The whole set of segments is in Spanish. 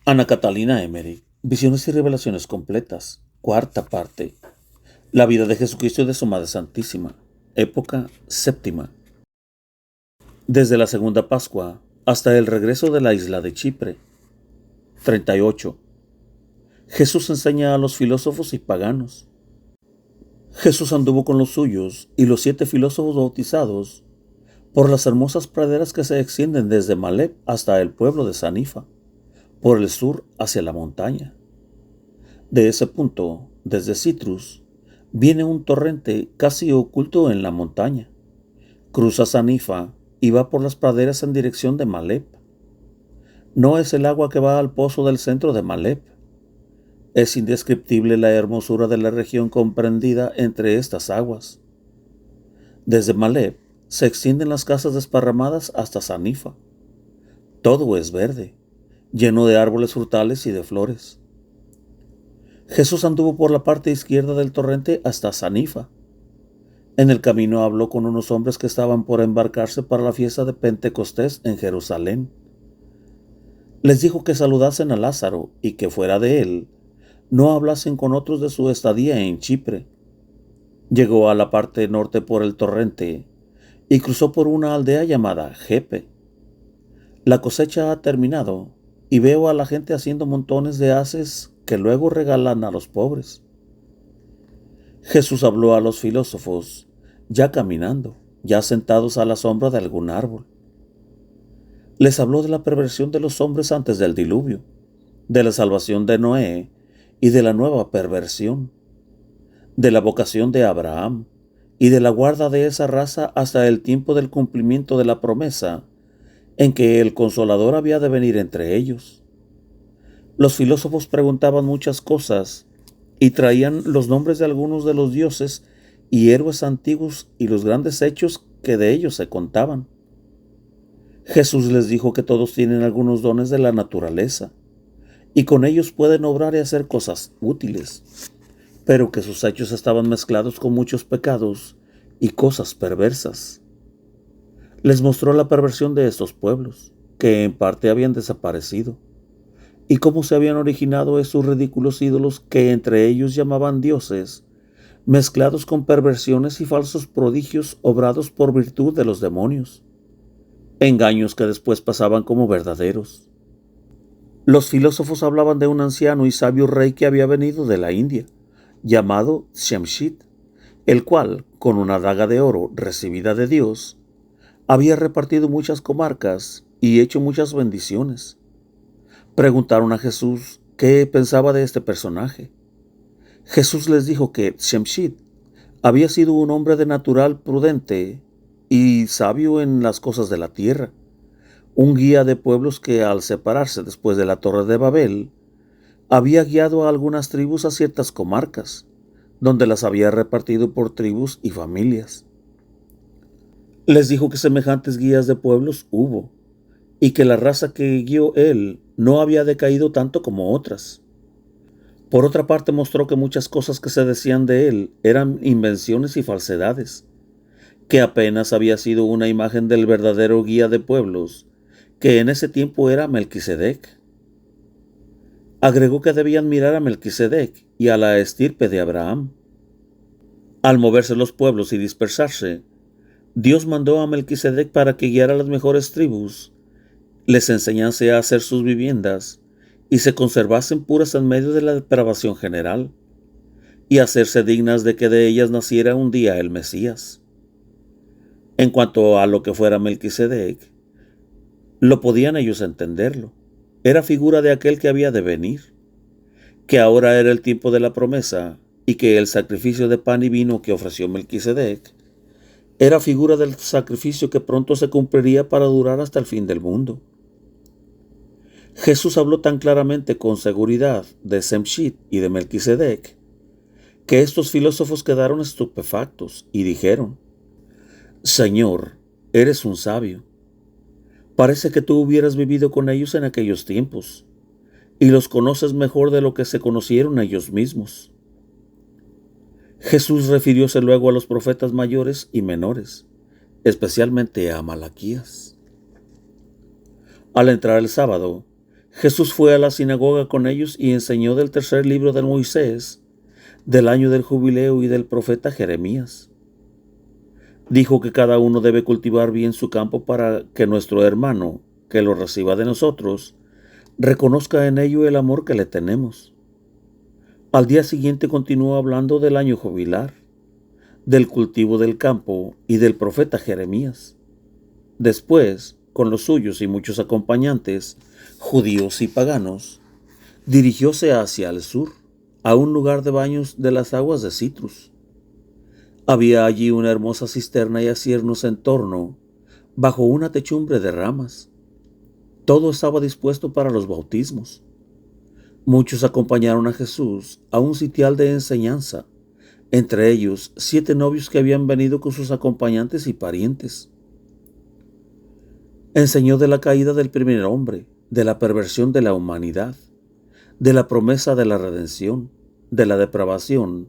Ana Catalina Emery, Visiones y Revelaciones Completas, cuarta parte. La vida de Jesucristo y de su Madre Santísima, época séptima. Desde la segunda Pascua hasta el regreso de la isla de Chipre. 38. Jesús enseña a los filósofos y paganos. Jesús anduvo con los suyos y los 7 filósofos bautizados por las hermosas praderas que se extienden desde Maleb hasta el pueblo de Sanifa, por el sur hacia la montaña. De ese punto, desde Citrus, viene un torrente casi oculto en la montaña. Cruza Sanifa y va por las praderas en dirección de Maleb. No es el agua que va al pozo del centro de Maleb. Es indescriptible la hermosura de la región comprendida entre estas aguas. Desde Maleb se extienden las casas desparramadas hasta Sanifa. Todo es verde, lleno de árboles frutales y de flores. Jesús anduvo por la parte izquierda del torrente hasta Sanifa. En el camino habló con unos hombres que estaban por embarcarse para la fiesta de Pentecostés en Jerusalén. Les dijo que saludasen a Lázaro y que fuera de él no hablasen con otros de su estadía en Chipre. Llegó a la parte norte por el torrente y cruzó por una aldea llamada Jepe. La cosecha ha terminado y veo a la gente haciendo montones de haces que luego regalan a los pobres. Jesús habló a los filósofos, ya caminando, ya sentados a la sombra de algún árbol. Les habló de la perversión de los hombres antes del diluvio, de la salvación de Noé y de la nueva perversión, de la vocación de Abraham y de la guarda de esa raza hasta el tiempo del cumplimiento de la promesa en que el Consolador había de venir entre ellos. Los filósofos preguntaban muchas cosas y traían los nombres de algunos de los dioses y héroes antiguos y los grandes hechos que de ellos se contaban. Jesús les dijo que todos tienen algunos dones de la naturaleza y con ellos pueden obrar y hacer cosas útiles, pero que sus hechos estaban mezclados con muchos pecados y cosas perversas. Les mostró la perversión de estos pueblos, que en parte habían desaparecido, y cómo se habían originado esos ridículos ídolos que entre ellos llamaban dioses, mezclados con perversiones y falsos prodigios obrados por virtud de los demonios, engaños que después pasaban como verdaderos. Los filósofos hablaban de un anciano y sabio rey que había venido de la India, llamado Shamshid, el cual, con una daga de oro recibida de Dios, había repartido muchas comarcas y hecho muchas bendiciones. Preguntaron a Jesús qué pensaba de este personaje. Jesús les dijo que Shamshid había sido un hombre de natural prudente y sabio en las cosas de la tierra, un guía de pueblos que al separarse después de la Torre de Babel, había guiado a algunas tribus a ciertas comarcas, donde las había repartido por tribus y familias. Les dijo que semejantes guías de pueblos hubo, y que la raza que guió él no había decaído tanto como otras. Por otra parte mostró que muchas cosas que se decían de él eran invenciones y falsedades, que apenas había sido una imagen del verdadero guía de pueblos, que en ese tiempo era Melquisedec. Agregó que debían mirar a Melquisedec y a la estirpe de Abraham. Al moverse los pueblos y dispersarse, Dios mandó a Melquisedec para que guiara a las mejores tribus, les enseñase a hacer sus viviendas y se conservasen puras en medio de la depravación general, y hacerse dignas de que de ellas naciera un día el Mesías. En cuanto a lo que fuera Melquisedec, lo podían ellos entenderlo. Era figura de aquel que había de venir, que ahora era el tiempo de la promesa y que el sacrificio de pan y vino que ofreció Melquisedec era figura del sacrificio que pronto se cumpliría para durar hasta el fin del mundo. Jesús habló tan claramente con seguridad de Shamshid y de Melquisedec que estos filósofos quedaron estupefactos y dijeron: Señor, eres un sabio. Parece que tú hubieras vivido con ellos en aquellos tiempos y los conoces mejor de lo que se conocieron ellos mismos. Jesús refirióse luego a los profetas mayores y menores, especialmente a Malaquías. Al entrar el sábado, Jesús fue a la sinagoga con ellos y enseñó del tercer libro de Moisés, del año del jubileo y del profeta Jeremías. Dijo que cada uno debe cultivar bien su campo para que nuestro hermano, que lo reciba de nosotros, reconozca en ello el amor que le tenemos. Al día siguiente continuó hablando del año jubilar, del cultivo del campo y del profeta Jeremías. Después, con los suyos y muchos acompañantes, judíos y paganos, dirigióse hacia el sur, a un lugar de baños de las aguas de Citrus. Había allí una hermosa cisterna y asiernos en torno, bajo una techumbre de ramas. Todo estaba dispuesto para los bautismos. Muchos acompañaron a Jesús a un sitial de enseñanza, entre ellos 7 novios que habían venido con sus acompañantes y parientes. Enseñó de la caída del primer hombre, de la perversión de la humanidad, de la promesa de la redención, de la depravación,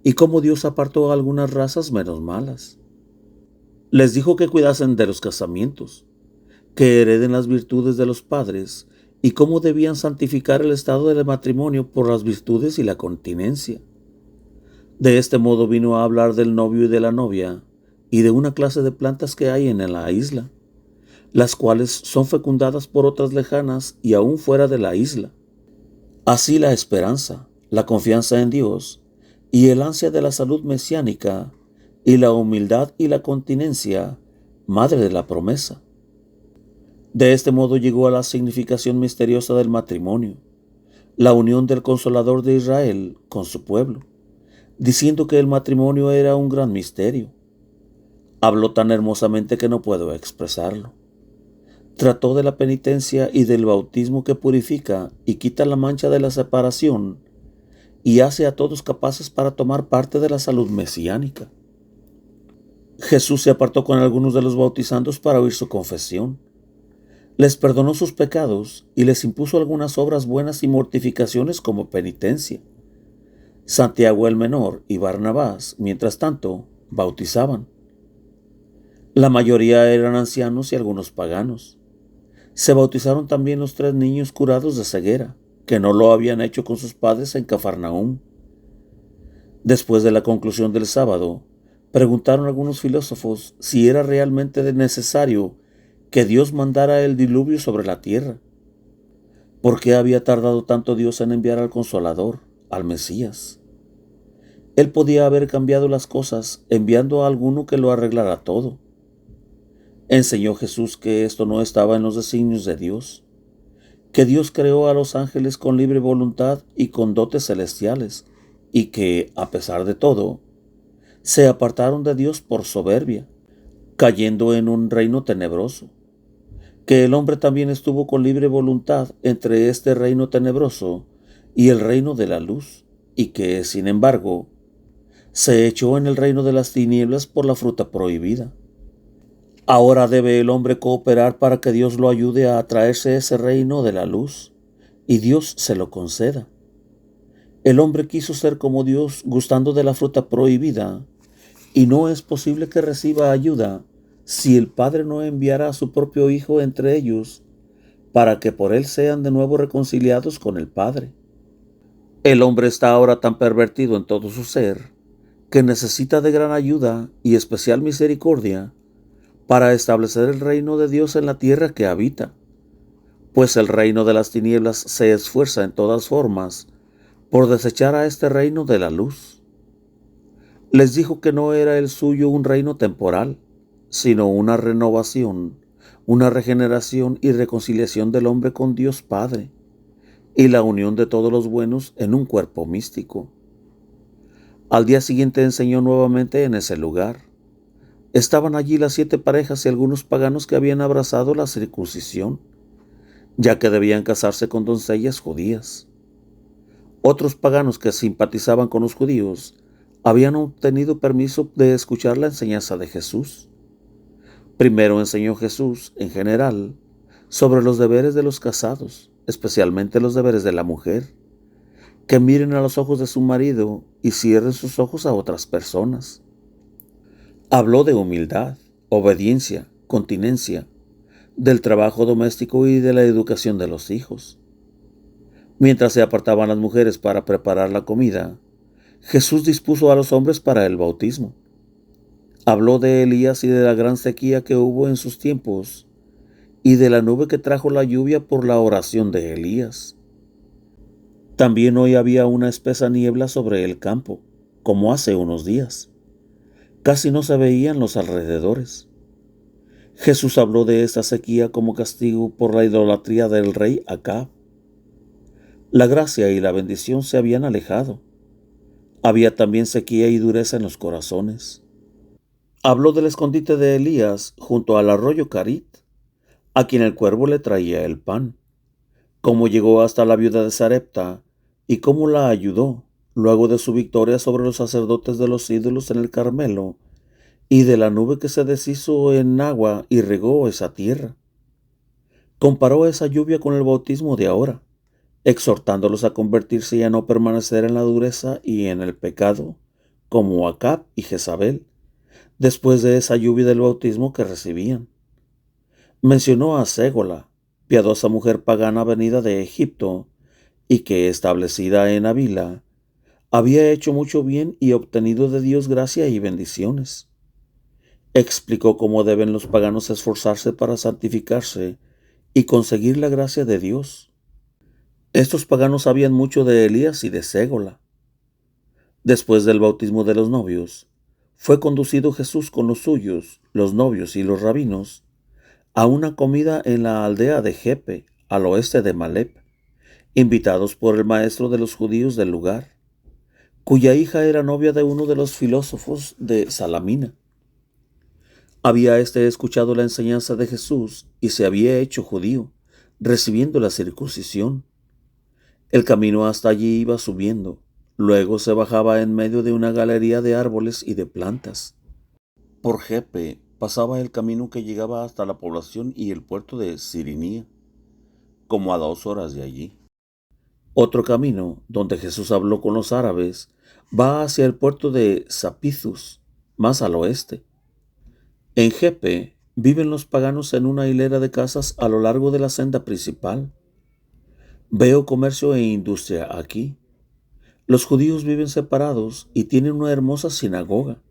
y cómo Dios apartó a algunas razas menos malas. Les dijo que cuidasen de los casamientos, que hereden las virtudes de los padres, y cómo debían santificar el estado del matrimonio por las virtudes y la continencia. De este modo vino a hablar del novio y de la novia, y de una clase de plantas que hay en la isla, las cuales son fecundadas por otras lejanas y aún fuera de la isla. Así la esperanza, la confianza en Dios, y el ansia de la salud mesiánica, y la humildad y la continencia, madre de la promesa. De este modo llegó a la significación misteriosa del matrimonio, la unión del Consolador de Israel con su pueblo, diciendo que el matrimonio era un gran misterio. Habló tan hermosamente que no puedo expresarlo. Trató de la penitencia y del bautismo que purifica y quita la mancha de la separación y hace a todos capaces para tomar parte de la salud mesiánica. Jesús se apartó con algunos de los bautizandos para oír su confesión. Les perdonó sus pecados y les impuso algunas obras buenas y mortificaciones como penitencia. Santiago el menor y Barnabás, mientras tanto, bautizaban. La mayoría eran ancianos y algunos paganos. Se bautizaron también los 3 niños curados de ceguera, que no lo habían hecho con sus padres en Cafarnaúm. Después de la conclusión del sábado, preguntaron algunos filósofos si era realmente necesario que Dios mandara el diluvio sobre la tierra. ¿Por qué había tardado tanto Dios en enviar al Consolador, al Mesías? Él podía haber cambiado las cosas enviando a alguno que lo arreglara todo. Enseñó Jesús que esto no estaba en los designios de Dios, que Dios creó a los ángeles con libre voluntad y con dotes celestiales, y que, a pesar de todo, se apartaron de Dios por soberbia, cayendo en un reino tenebroso, que el hombre también estuvo con libre voluntad entre este reino tenebroso y el reino de la luz, y que, sin embargo, se echó en el reino de las tinieblas por la fruta prohibida. Ahora debe el hombre cooperar para que Dios lo ayude a atraerse a ese reino de la luz, y Dios se lo conceda. El hombre quiso ser como Dios gustando de la fruta prohibida, y no es posible que reciba ayuda si el Padre no enviara a su propio Hijo entre ellos, para que por él sean de nuevo reconciliados con el Padre. El hombre está ahora tan pervertido en todo su ser, que necesita de gran ayuda y especial misericordia para establecer el reino de Dios en la tierra que habita, pues el reino de las tinieblas se esfuerza en todas formas por desechar a este reino de la luz. Les dijo que no era el suyo un reino temporal, sino una renovación, una regeneración y reconciliación del hombre con Dios Padre, y la unión de todos los buenos en un cuerpo místico. Al día siguiente enseñó nuevamente en ese lugar. Estaban allí las 7 parejas y algunos paganos que habían abrazado la circuncisión, ya que debían casarse con doncellas judías. Otros paganos que simpatizaban con los judíos habían obtenido permiso de escuchar la enseñanza de Jesús. Primero enseñó Jesús, en general, sobre los deberes de los casados, especialmente los deberes de la mujer, que miren a los ojos de su marido y cierren sus ojos a otras personas. Habló de humildad, obediencia, continencia, del trabajo doméstico y de la educación de los hijos. Mientras se apartaban las mujeres para preparar la comida, Jesús dispuso a los hombres para el bautismo. Habló de Elías y de la gran sequía que hubo en sus tiempos, y de la nube que trajo la lluvia por la oración de Elías. También hoy había una espesa niebla sobre el campo, como hace unos días. Casi no se veían los alrededores. Jesús habló de esta sequía como castigo por la idolatría del rey Acab. La gracia y la bendición se habían alejado. Había también sequía y dureza en los corazones. Habló del escondite de Elías junto al arroyo Carit, a quien el cuervo le traía el pan, cómo llegó hasta la viuda de Sarepta y cómo la ayudó luego de su victoria sobre los sacerdotes de los ídolos en el Carmelo, y de la nube que se deshizo en agua y regó esa tierra. Comparó esa lluvia con el bautismo de ahora, exhortándolos a convertirse y a no permanecer en la dureza y en el pecado, como Acab y Jezabel, después de esa lluvia del bautismo que recibían. Mencionó a Ségola, piadosa mujer pagana venida de Egipto, y que, establecida en Avila, había hecho mucho bien y obtenido de Dios gracia y bendiciones. Explicó cómo deben los paganos esforzarse para santificarse y conseguir la gracia de Dios. Estos paganos sabían mucho de Elías y de Ségola. Después del bautismo de los novios, fue conducido Jesús con los suyos, los novios y los rabinos, a una comida en la aldea de Jepe, al oeste de Malep, invitados por el maestro de los judíos del lugar, cuya hija era novia de uno de los filósofos de Salamina. Había éste escuchado la enseñanza de Jesús y se había hecho judío, recibiendo la circuncisión. El camino hasta allí iba subiendo, luego se bajaba en medio de una galería de árboles y de plantas. Por Jepe pasaba el camino que llegaba hasta la población y el puerto de Cirinía, como a 2 horas de allí. Otro camino, donde Jesús habló con los árabes, va hacia el puerto de Sapithus, más al oeste. En Jepe viven los paganos en una hilera de casas a lo largo de la senda principal. Veo comercio e industria aquí. Los judíos viven separados y tienen una hermosa sinagoga.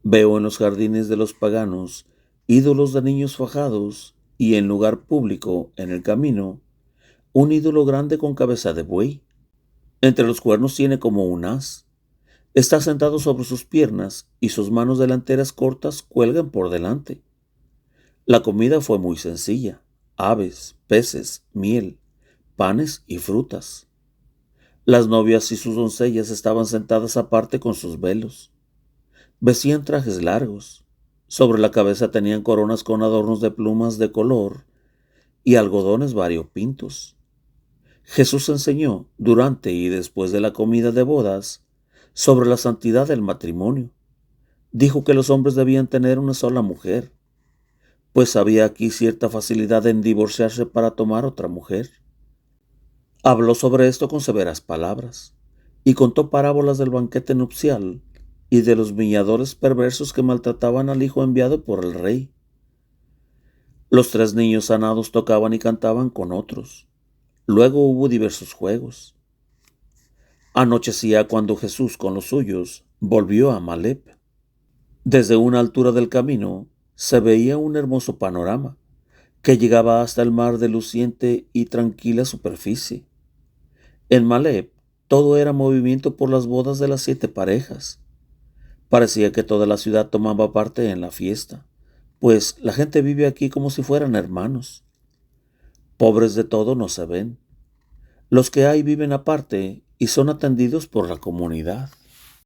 Veo en los jardines de los paganos ídolos de niños fajados y en lugar público, en el camino, un ídolo grande con cabeza de buey. Entre los cuernos tiene como un as. Está sentado sobre sus piernas y sus manos delanteras cortas cuelgan por delante. La comida fue muy sencilla: aves, peces, miel, panes y frutas. Las novias y sus doncellas estaban sentadas aparte con sus velos. Vestían trajes largos. Sobre la cabeza tenían coronas con adornos de plumas de color y algodones variopintos. Jesús enseñó durante y después de la comida de bodas sobre la santidad del matrimonio. Dijo que los hombres debían tener una sola mujer, pues había aquí cierta facilidad en divorciarse para tomar otra mujer. Habló sobre esto con severas palabras y contó parábolas del banquete nupcial y de los viñadores perversos que maltrataban al hijo enviado por el rey. Los 3 niños sanados tocaban y cantaban con otros. Luego hubo diversos juegos. Anochecía cuando Jesús con los suyos volvió a Malep. Desde una altura del camino se veía un hermoso panorama que llegaba hasta el mar de luciente y tranquila superficie. En Malep todo era movimiento por las bodas de las 7 parejas. Parecía que toda la ciudad tomaba parte en la fiesta, pues la gente vive aquí como si fueran hermanos. Pobres de todo no se ven. Los que hay viven aparte y son atendidos por la comunidad.